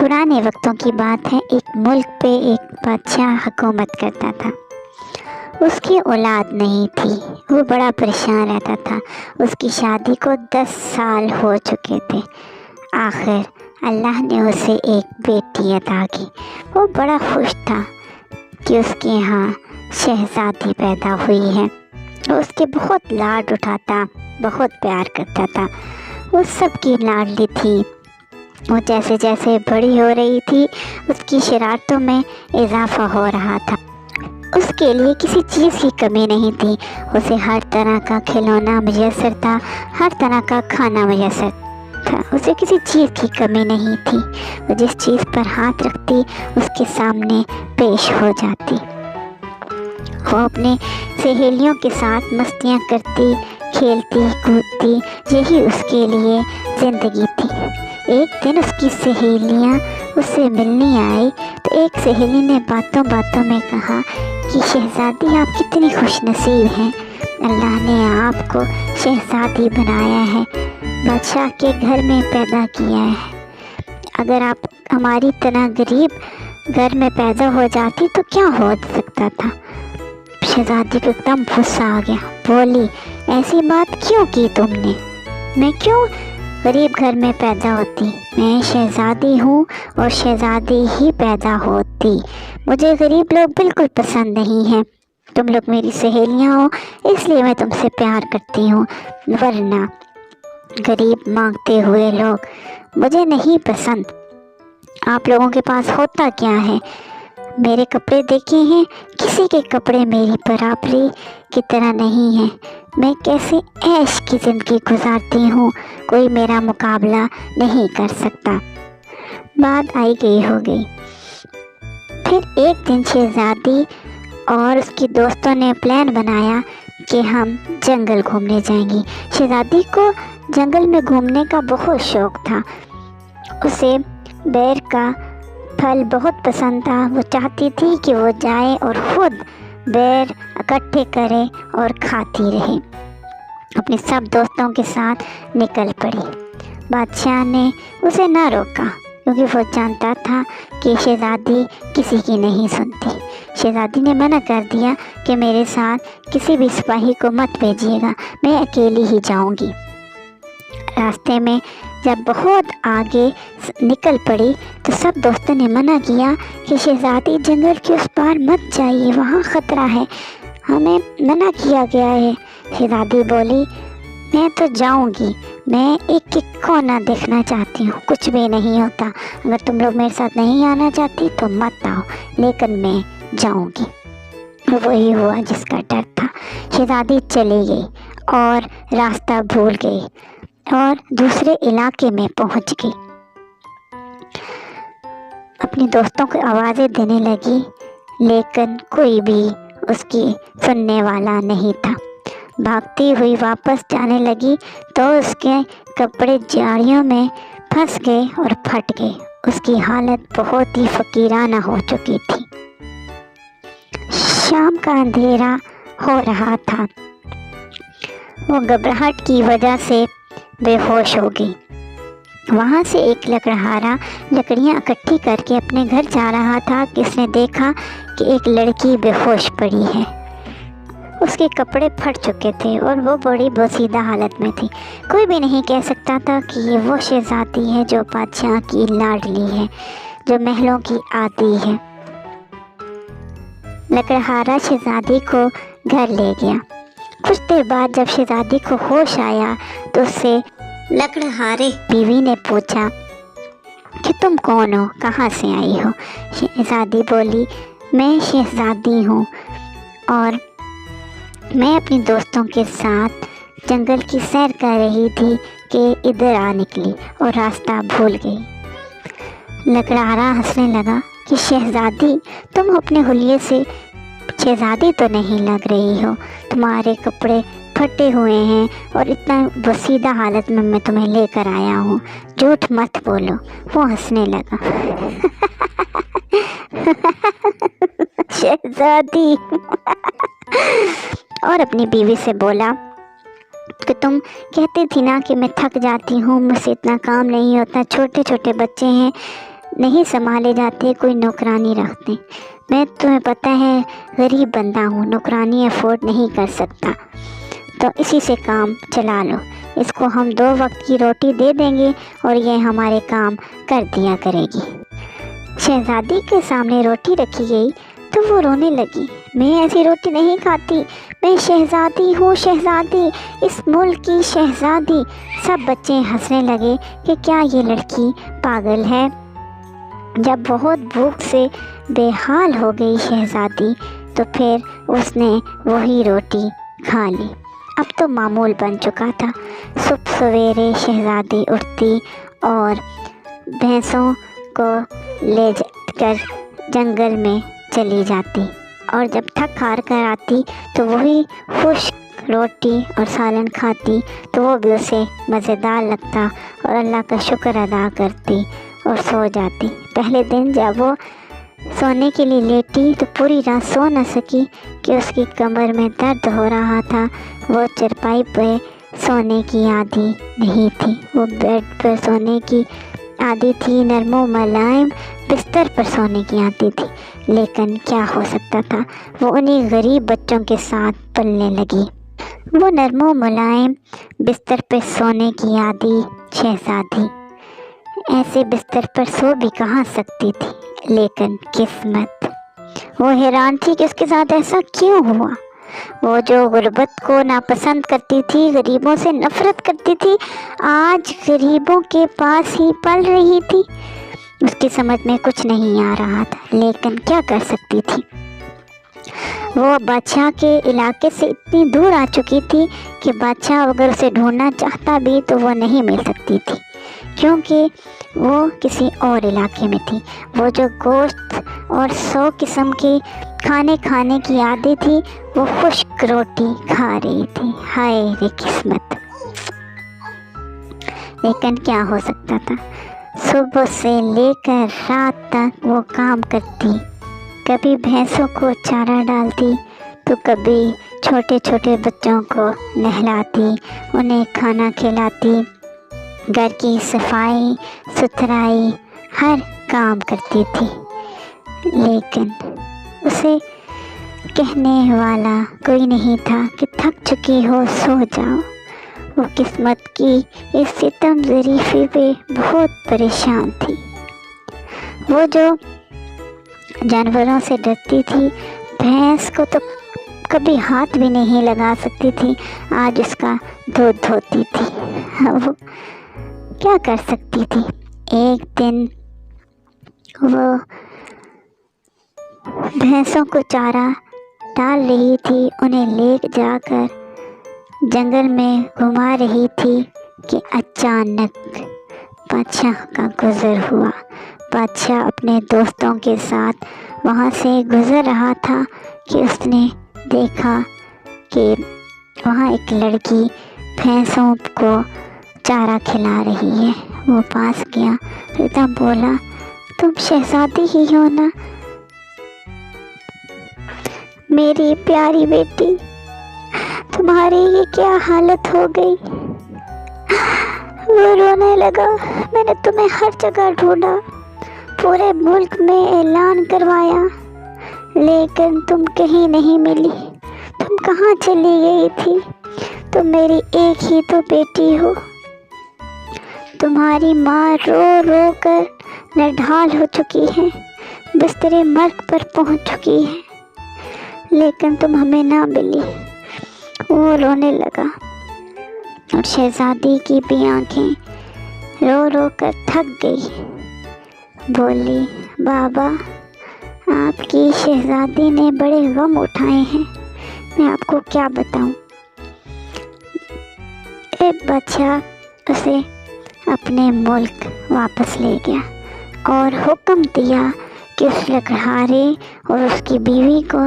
पुराने वक्तों की बात है। एक मुल्क पे एक बादशाह हुकूमत करता था। उसकी औलाद नहीं थी, वो बड़ा परेशान रहता था। उसकी शादी को 10 साल हो चुके थे। आखिर अल्लाह ने उसे एक बेटी अता की। वो बड़ा खुश था कि उसके यहाँ शहज़ादी पैदा हुई है। वो उसके बहुत लाड उठाता, बहुत प्यार करता था। वो सबकी लाडली थी। वो जैसे जैसे बड़ी हो रही थी, उसकी शरारतों में इजाफा हो रहा था। उसके लिए किसी चीज़ की कमी नहीं थी। उसे हर तरह का खिलौना मुयस्सर था, हर तरह का खाना मुयस्सर था। उसे किसी चीज़ की कमी नहीं थी। वो जिस चीज़ पर हाथ रखती उसके सामने पेश हो जाती। वो अपने सहेलियों के साथ मस्तियाँ करती, खेलती कूदती, यही उसके लिए ज़िंदगी थी। एक दिन उसकी सहेलियाँ उससे मिलने आई तो एक सहेली ने बातों बातों में कहा कि शहज़ादी आप कितनी खुशनसीब हैं, अल्लाह ने आपको शहज़ादी बनाया है, बादशाह के घर में पैदा किया है। अगर आप हमारी तरह गरीब घर में पैदा हो जाती तो क्या हो सकता था। शहज़ादी को एकदम गुस्सा आ गया। बोली, ऐसी बात क्यों की तुमने? मैं क्यों गरीब घर में पैदा होती? मैं शहज़ादी हूँ और शहज़ादी ही पैदा होती। मुझे गरीब लोग बिल्कुल पसंद नहीं हैं। तुम लोग मेरी सहेलियाँ हो इसलिए मैं तुमसे प्यार करती हूँ, वरना गरीब मांगते हुए लोग मुझे नहीं पसंद। आप लोगों के पास होता क्या है? मेरे कपड़े देखे हैं, किसी के कपड़े मेरी बराबरी की तरह नहीं है। मैं कैसे ऐश की ज़िंदगी गुजारती हूँ, कोई मेरा मुकाबला नहीं कर सकता। बात आई गई हो गई। फिर एक दिन शहज़ादी और उसकी दोस्तों ने प्लान बनाया कि हम जंगल घूमने जाएंगी। शहज़ादी को जंगल में घूमने का बहुत शौक़ था। उसे बेर का फल बहुत पसंद था। वो चाहती थी कि वो जाए और ख़ुद बेर इकट्ठे करे और खाती रहे। अपने सब दोस्तों के साथ निकल पड़ी। बादशाह ने उसे ना रोका क्योंकि वो जानता था कि शहज़ादी किसी की नहीं सुनती। शहज़ादी ने मना कर दिया कि मेरे साथ किसी भी सिपाही को मत भेजिएगा, मैं अकेली ही जाऊंगी। रास्ते में जब बहुत आगे निकल पड़ी तो सब दोस्तों ने मना किया कि शहज़ादी जंगल के उस पार मत जाइए, वहाँ ख़तरा है, हमें मना किया गया है। शहज़ादी बोली, मैं तो जाऊंगी, मैं एक एक कोना देखना चाहती हूँ, कुछ भी नहीं होता। अगर तुम लोग मेरे साथ नहीं आना चाहती तो मत आओ, लेकिन मैं जाऊंगी। वही हुआ जिसका डर था। शहज़ादी चली गई और रास्ता भूल गई और दूसरे इलाके में पहुंच गई। अपने दोस्तों को आवाज़ें देने लगी, लेकिन कोई भी उसकी सुनने वाला नहीं था। भागती हुई वापस जाने लगी तो उसके कपड़े झाड़ियों में फंस गए और फट गए। उसकी हालत बहुत ही फ़कीराना हो चुकी थी। शाम का अंधेरा हो रहा था। वो घबराहट की वजह से बेहोश हो गई। वहाँ से एक लकड़हारा लकड़ियाँ इकट्ठी करके अपने घर जा रहा था कि उसने देखा कि एक लड़की बेहोश पड़ी है। उसके कपड़े फट चुके थे और वो बड़ी बोसीदा हालत में थी। कोई भी नहीं कह सकता था कि ये वो शहज़ादी है जो बादशाह की लाडली है, जो महलों की आती है। लकड़हारा शहज़ादी को घर ले गया। कुछ देर बाद जब शहज़ादी को होश आया तो उससे लकड़हारे बीवी ने पूछा कि तुम कौन हो, कहाँ से आई हो? शहज़ादी बोली, मैं शहज़ादी हूँ और मैं अपने दोस्तों के साथ जंगल की सैर कर रही थी कि इधर आ निकली और रास्ता भूल गई। लकड़हारा हंसने लगा कि शहज़ादी, तुम अपने हुलिये से शहज़ादी तो नहीं लग रही हो, तुम्हारे कपड़े फटे हुए हैं और इतना वसीदा हालत में मैं तुम्हें लेकर आया हूँ, झूठ मत बोलो। वो हंसने लगा। शहज़ादी और अपनी बीवी से बोला कि तुम कहती थी ना कि मैं थक जाती हूँ, मुझसे इतना काम नहीं होता, छोटे छोटे बच्चे हैं, نہیں سنبھالے جاتے کوئی نوکرانی رکھتے۔ میں تمہیں پتہ ہے غریب بندہ ہوں، نوکرانی افورڈ نہیں کر سکتا، تو اسی سے کام چلا لو۔ اس کو ہم 2 وقت کی روٹی دے دیں گے اور یہ ہمارے کام کر دیا کرے گی۔ شہزادی کے سامنے روٹی رکھی گئی تو وہ رونے لگی۔ میں ایسی روٹی نہیں کھاتی، میں شہزادی ہوں، شہزادی، اس ملک کی شہزادی۔ سب بچے ہنسنے لگے کہ کیا یہ لڑکی پاگل ہے۔ جب بہت بھوک سے بے حال ہو گئی شہزادی تو پھر اس نے وہی روٹی کھا لی۔ اب تو معمول بن چکا تھا۔ صبح سویرے شہزادی اٹھتی اور بھینسوں کو لے کر جنگل میں چلی جاتی، اور جب تھک ہار کر آتی تو وہی خشک روٹی اور سالن کھاتی تو وہ بھی اسے مزیدار لگتا اور اللہ کا شکر ادا کرتی اور سو جاتی۔ پہلے دن جب وہ سونے کے لیے لیٹی تو پوری رات سو نہ سکی کہ اس کی کمر میں درد ہو رہا تھا۔ وہ چرپائی پہ سونے کی عادی نہیں تھی، وہ بیڈ پر سونے کی عادی تھی، نرم و ملائم بستر پر سونے کی عادی تھی۔ لیکن کیا ہو سکتا تھا، وہ انہی غریب بچوں کے ساتھ پلنے لگی۔ وہ نرم و ملائم بستر پر سونے کی عادی شہزادی ایسے بستر پر سو بھی کہاں سکتی تھی، لیکن قسمت۔ وہ حیران تھی کہ اس کے ساتھ ایسا کیوں ہوا۔ وہ جو غربت کو ناپسند کرتی تھی، غریبوں سے نفرت کرتی تھی، آج غریبوں کے پاس ہی پل رہی تھی۔ اس کی سمجھ میں کچھ نہیں آ رہا تھا، لیکن کیا کر سکتی تھی۔ وہ بادشاہ کے علاقے سے اتنی دور آ چکی تھی کہ بادشاہ اگر اسے ڈھونڈنا چاہتا بھی تو وہ نہیں مل سکتی تھی، کیونکہ وہ کسی اور علاقے میں تھی۔ وہ جو گوشت اور 100 قسم کے کھانے کھانے کی عادی تھی، وہ خشک روٹی کھا رہی تھی۔ ہائے رے قسمت! لیکن کیا ہو سکتا تھا، صبح سے لے کر رات تک وہ کام کرتی، کبھی بھینسوں کو چارہ ڈالتی تو کبھی چھوٹے چھوٹے بچوں کو نہلاتی، انہیں کھانا کھلاتی، گھر کی صفائی ستھرائی ہر کام کرتی تھی۔ لیکن اسے کہنے والا کوئی نہیں تھا کہ تھک چکی ہو، سو جاؤ۔ وہ قسمت کی اس ستم ظریفی پہ بہت پریشان تھی۔ وہ جو جانوروں سے ڈرتی تھی، بھینس کو تو کبھی ہاتھ بھی نہیں لگا سکتی تھی، آج اس کا دودھ دھوتی تھی۔ وہ کیا کر سکتی تھی۔ ایک دن وہ بھینسوں کو چارہ ڈال رہی تھی، انہیں لے جا کر جنگل میں گھما رہی تھی کہ اچانک بادشاہ کا گزر ہوا۔ بادشاہ اپنے دوستوں کے ساتھ وہاں سے گزر رہا تھا کہ اس نے دیکھا کہ وہاں ایک لڑکی بھینسوں کو چارہ کھلا رہی ہے۔ وہ پاس گیا، ایک دم بولا، تم شہزادی ہی ہو نا؟ میری پیاری بیٹی، تمہاری یہ کیا حالت ہو گئی؟ وہ رونے لگا، میں نے تمہیں ہر جگہ ڈھونڈا، پورے ملک میں اعلان کروایا، لیکن تم کہیں نہیں ملی۔ تم کہاں چلی گئی تھی؟ تم میری ایک ہی تو بیٹی ہو۔ تمہاری ماں رو رو کر نڈھال ہو چکی ہے، بستر مرگ پر پہنچ چکی ہے، لیکن تم ہمیں نہ ملی۔ وہ رونے لگا اور شہزادی کی بھی آنکھیں رو رو کر تھک گئی۔ بولی، بابا، آپ کی شہزادی نے بڑے غم اٹھائے ہیں، میں آپ کو کیا بتاؤں۔ ایک بادشاہ اسے اپنے ملک واپس لے گیا اور حکم دیا کہ اس لکڑہارے اور اس کی بیوی کو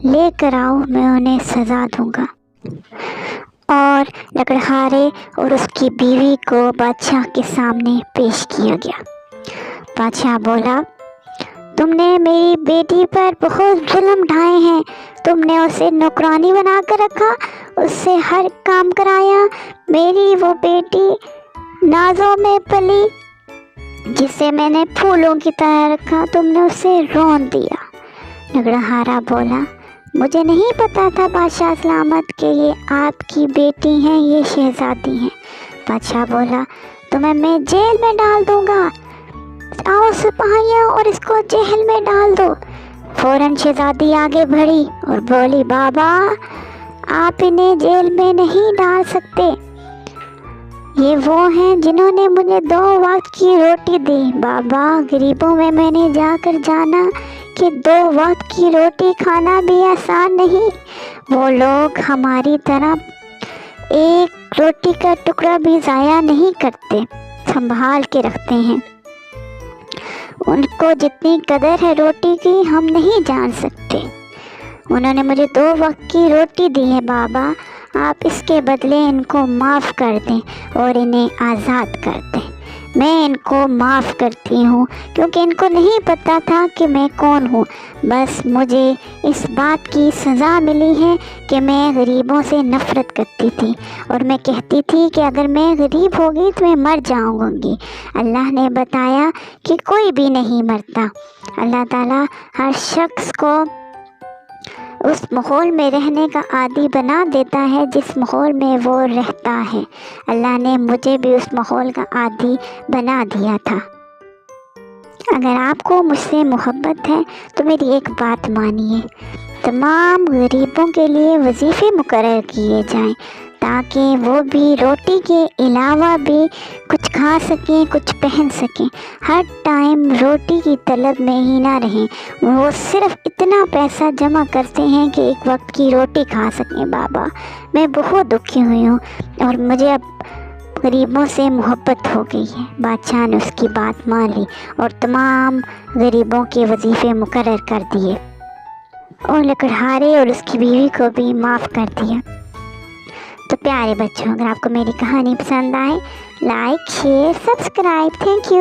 لے کر آؤ، میں انہیں سزا دوں گا۔ اور لکڑہارے اور اس کی بیوی کو بادشاہ کے سامنے پیش کیا گیا۔ بادشاہ بولا، تم نے میری بیٹی پر بہت ظلم ڈھائے ہیں، تم نے اسے نوکرانی بنا کر رکھا، اس سے ہر کام کرایا، میری وہ بیٹی نازوں میں پلی، जिसे मैंने फूलों की तरह रखा तुमने उसे रौंद दिया। लकड़हारा बोला, मुझे नहीं पता था बादशाह सलामत कि ये आपकी बेटी हैं, ये शहजादी हैं। बादशाह बोला, तुम्हें मैं जेल में डाल दूंगा, आओ सिपाहियों और इसको जेल में डाल दो। फौरन शहजादी आगे बढ़ी और बोली, बाबा आप इन्हें जेल में नहीं डाल सकते, ये वो हैं जिन्होंने मुझे 2 वक्त की रोटी दी। बाबा गरीबों में मैंने जाकर जाना कि 2 वक्त की रोटी खाना भी आसान नहीं। वो लोग हमारी तरह एक रोटी का टुकड़ा भी ज़ाया नहीं करते, संभाल के रखते हैं। उनको जितनी कदर है रोटी की हम नहीं जान सकते। उन्होंने मुझे 2 वक्त की रोटी दी है बाबा, आप इसके बदले इनको माफ़ कर दें और इन्हें आज़ाद कर दें। मैं इनको माफ़ करती हूँ क्योंकि इनको नहीं पता था कि मैं कौन हूँ। बस मुझे इस बात की सज़ा मिली है कि मैं गरीबों से नफ़रत करती थी और मैं कहती थी कि अगर मैं गरीब होगी तो मैं मर जाऊँगी। अल्लाह ने बताया कि कोई भी नहीं मरता। अल्लाह ताला हर शख्स को उस माहौल में रहने का आदी बना देता है जिस माहौल में वो रहता है। अल्लाह ने मुझे भी उस माहौल का आदी बना दिया था। अगर आपको मुझसे मोहब्बत है तो मेरी एक बात मानिए, तमाम गरीबों के लिए वजीफ़े मुकर्रर किए जाएं ताकि वो भी रोटी के अलावा भी कुछ खा सकें, कुछ पहन सकें। हर टाइम रोटी की तलब में ही ना रहें। वो सिर्फ़ इतना पैसा जमा करते हैं कि एक वक्त की रोटी खा सकें। बाबा मैं बहुत दुखी हुई हूँ और मुझे अब गरीबों से मोहब्बत हो गई है। बादशाह ने उसकी बात मान ली और तमाम गरीबों के वजीफ़े मुकर्रर कर दिए और लकड़हारे और उसकी बीवी को भी माफ़ कर दिया। तो प्यारे बच्चों, अगर आपको मेरी कहानी पसंद आए, like share subscribe. Thank you.